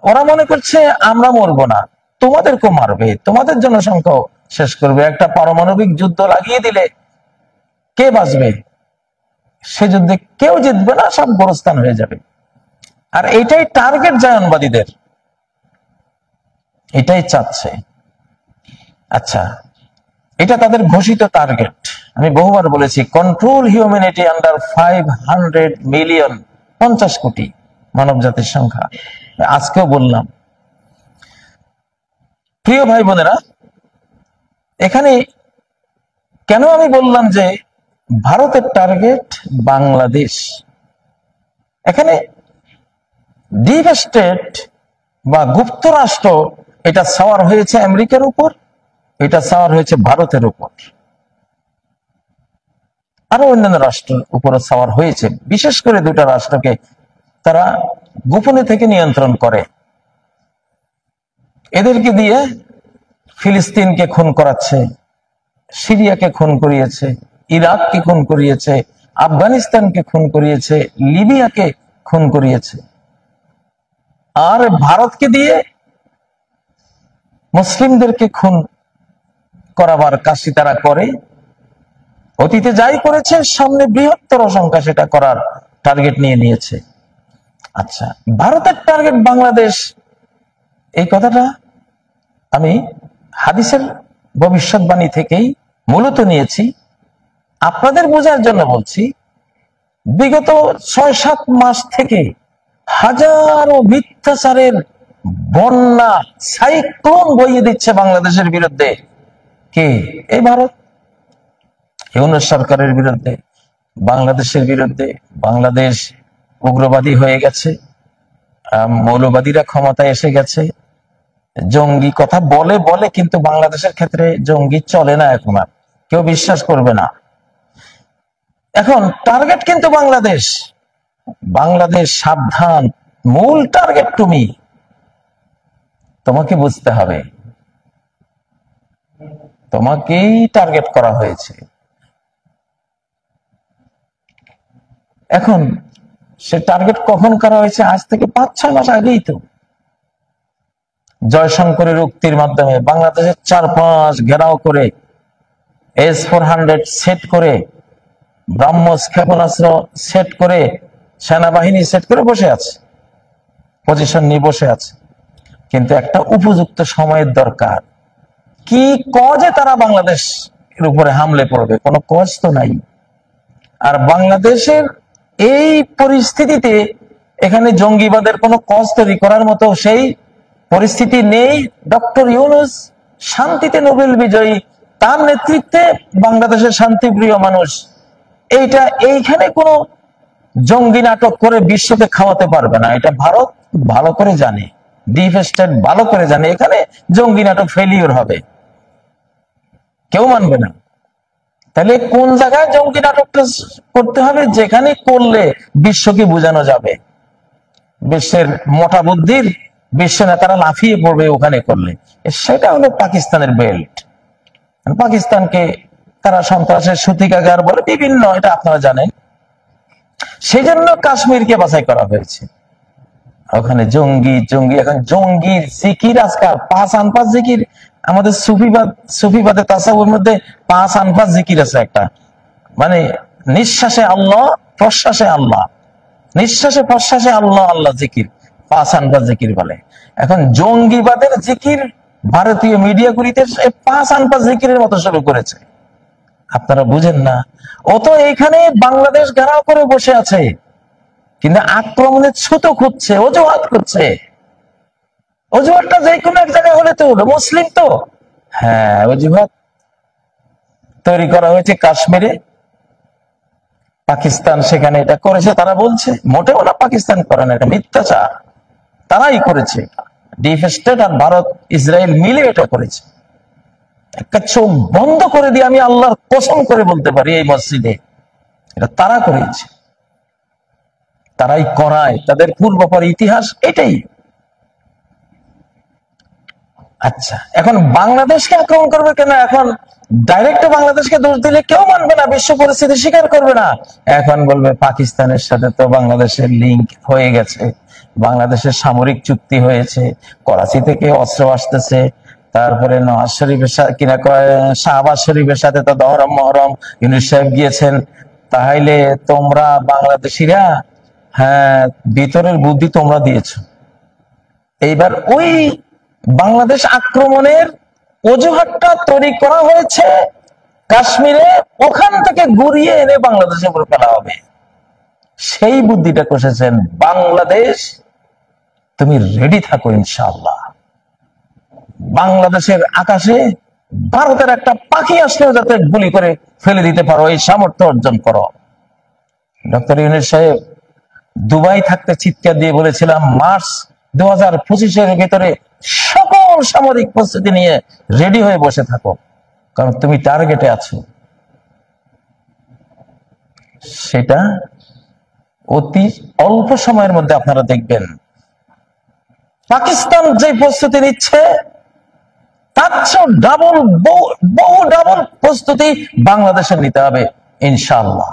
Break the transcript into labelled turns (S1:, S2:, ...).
S1: ওরা মনে করছে আমরা মরবো না, তোমাদেরকেও মারবে, তোমাদের জনসংখ্যাও শেষ করবে। একটা পারমাণবিক যুদ্ধ লাগিয়ে দিলে কে বাঁচবে? সে যুদ্ধে কেউ জিতবে না, সব গোরস্থান হয়ে যাবে। আর এটাই টার্গেট জায়নবাদীদের, এটাই চাচ্ছে। আচ্ছা, এটা তাদের ঘোষিত টার্গেট। আমি বহুবার বলেছি, কন্ট্রোল হিউম্যানিটি আন্ডার 500 মিলিয়ন, 50 কোটি মানব জাতির সংখ্যা। আজকেও বললাম। প্রিয় ভাই বোনেরা, এখানে কেন আমি বললাম যে ভারতের টার্গেট বাংলাদেশ? এখানে ডিপ স্টেট বা গুপ্ত রাষ্ট্র এটা সাওয়ার হয়েছে আমেরিকার উপর, এটা সাওয়ার হয়েছে ভারতের উপর, আরো অন্যান্য রাষ্ট্রের উপরও সাওয়ার হয়েছে। বিশেষ করে দুটা রাষ্ট্রকে তারা গোপনে থেকে নিয়ন্ত্রণ করে। এদেরকে দিয়ে ফিলিস্তিনকে খুন করাচ্ছে, সিরিয়াকে খুন করিয়েছে, ইরাককে খুন করিয়েছে, আফগানিস্তানকে খুন করিয়েছে, লিবিয়াকে খুন করিয়েছে। আর ভারতকে দিয়ে মুসলিমদেরকে খুন করাবার কাজটি তারা করে। অতীতে যাই করেছে, সামনে বৃহত্তর সংখ্যা সেটা করার টার্গেট নিয়ে নিয়েছে। আচ্ছা, ভারতের টার্গেট বাংলাদেশ, এই কথাটা আমি হাদিসের ভবিষ্যৎবাণী থেকেই মূলত নিয়েছি। আপনাদের বোঝার জন্য বলছি, বিগত 6-7 মাস থেকে হাজারো মিথ্যাচারের বন্যা, সাইক্লোন বইয়ে দিচ্ছে বাংলাদেশের বিরুদ্ধে। কে? এই ভারত। ইউনূস সরকারের বিরুদ্ধে, বাংলাদেশের বিরুদ্ধে। বাংলাদেশ উগ্রবাদী হয়ে গেছে, মৌলবাদীরা ক্ষমতায় এসে গেছে, জঙ্গি কথা বলে বলে, কিন্তু বাংলাদেশের ক্ষেত্রে জঙ্গি চলে না, এখন আর কেউ বিশ্বাস করবে না। এখন টার্গেট কিন্তু বাংলাদেশ। বাংলাদেশ সাবধান, মূল টার্গেট তুমি, তোমাকে বুঝতে হবে, তোমাকেই টার্গেট করা হয়েছে। এখন সে টার্গেট কখন করা হয়েছে? আজ থেকে 5-6 মাস আগেই তো জয়শঙ্করের উক্তির মাধ্যমে বাংলাদেশের 4-5 ঘেরাও করে, S-400 সেট করে, ব্রাহ্মস ক্ষেপণাস্ত্র সেট করে, সেনাবাহিনী সেট করে বসে আছে, পজিশন নিয়ে বসে আছে। কিন্তু একটা উপযুক্ত সময়ের দরকার। কি কজে তারা বাংলাদেশের উপরে হামলে পড়বে? কোনো কজ তো নাই। আর বাংলাদেশের এই পরিস্থিতিতে এখানে জঙ্গিবাদের কোনো কজ তৈরি করার মতো সেই পরিস্থিতি নেই। ডক্টর ইউনূস শান্তিতে নোবেল বিজয়ী, তার নেতৃত্বে বাংলাদেশের শান্তিপ্রিয় মানুষ, এইখানে কোনো জঙ্গি নাটক করে বিশ্বকে খাওয়াতে পারবে না। এটা ভারত ভালো করে জানে, ডিপ স্টেট ভালো করে জানে এখানে জঙ্গি নাটক ফেলিওর হবে, কেউ মানবে না। তাহলে কোন জায়গায় জঙ্গি নাটকটা করতে হবে? যেখানে করলে বিশ্বকে বোঝানো যাবে, বিশ্বের মোটা বুদ্ধির বিশ্ব নেতারা লাফিয়ে পড়বে ওখানে করলে। সেটা হলো পাকিস্তানের বেল্ট। পাকিস্তানকে তারা সন্ত্রাসের সূতিকাগার বলে বিভিন্ন, এটা আপনারা জানেন। সেই জন্য কাশ্মীরকে বাছাই করা হয়েছে। ওখানে জঙ্গি, এখন জঙ্গির জিকির আজকাল 5 আনপাস জিকির। আমাদের সুফিবাদে তাসাউফের মধ্যে 5 আনপাস জিকির আছে একটা, মানে নিঃশ্বাসে আল্লাহ, প্রশ্বাসে আল্লাহ, নিঃশ্বাসে প্রশ্বাসে আল্লাহ, আল্লাহ জিকির 5 আনপাস জিকির বলে। এখন জঙ্গিবাদের জিকির ভারতীয় মিডিয়াগুলিতে 5 আনপাস জিকিরের মতো শুরু করেছে। আপনারা বুঝেন না? ও তো এইখানে বাংলাদেশ ঘেরাও করে বসে আছে, কিন্তু আক্রমণের ছুতো খুঁজছে, অজুহাত করছে। অজুহাতটা যে কোনো এক জায়গায় হলে তো হলো, মুসলিম তো। হ্যাঁ, অজুহাত তৈরি করা হয়েছে কাশ্মীরে, পাকিস্তান সেখানে এটা করেছে। তারা বলছে মোটেও না, পাকিস্তান করে না, এটা মিথ্যাচার, তারাই করেছে। ডিপ স্টেট আর ভারত ইসরায়েল মিলে এটা করেছে। একটা চোখ বন্ধ করে দিয়ে আমি আল্লাহর কসম করে বলতে পারি, এই মসজিদে এটা তারা করেছে, তারাই করায়, তাদের পূর্বপর ইতিহাস এটাই। আচ্ছা, এখন বাংলাদেশকে আক্রমণ করবে কেন? এখন ডাইরেক্ট বাংলাদেশকে দোষ দিলে কেউ মানবে না, বিশ্ব পরিস্থিতি স্বীকার করবে না। এখন বলবে পাকিস্তানের সাথে তো বাংলাদেশের লিঙ্ক হয়ে গেছে, বাংলাদেশের সামরিক চুক্তি হয়েছে, করাচি থেকে অস্ত্র আসতেছে, তারপরে নওয়াজ শরীফের সাথে কিনা শাহবাজ শরীফের সাথে তো দহরম মহরম ইউনূস সাহেব গিয়েছেন। তাহলে তোমরা বাংলাদেশিরা, হ্যাঁ, ভিতরের বুদ্ধি তোমরা দিয়েছো। এইবার ওই বাংলাদেশ আক্রমণের অজুহাতটা তৈরি করা হয়েছে কাশ্মীরে, ওখান থেকে ঘুরিয়ে এনে বাংলাদেশে উপর ফেলা হবে। সেই বুদ্ধিটা কষেছেন বাংলাদেশ, তুমি রেডি থাকো, ইনশাআল্লাহ বাংলাদেশের আকাশে ভারতের একটা পাখি আসলেও যাতে গুলি করে ফেলে দিতে পারো, এই সামর্থ্য অর্জন করো। ডক্টর ইউনূস সাহেব দুবাই থাকতে চিৎকার দিয়ে বলেছিলাম, মার্চ 2025-এর ভিতরে সকল সামরিক প্রস্তুতি নিয়ে রেডি হয়ে বসে থাকো, কারণ তুমি টার্গেটে আছো। সেটা অতি অল্প সময়ের মধ্যে আপনারা দেখবেন পাকিস্তান যে প্রস্তুতি নিচ্ছে তার চেয়ে ডাবল, বহু ডাবল প্রস্তুতি বাংলাদেশের নিতে হবে ইনশাআল্লাহ।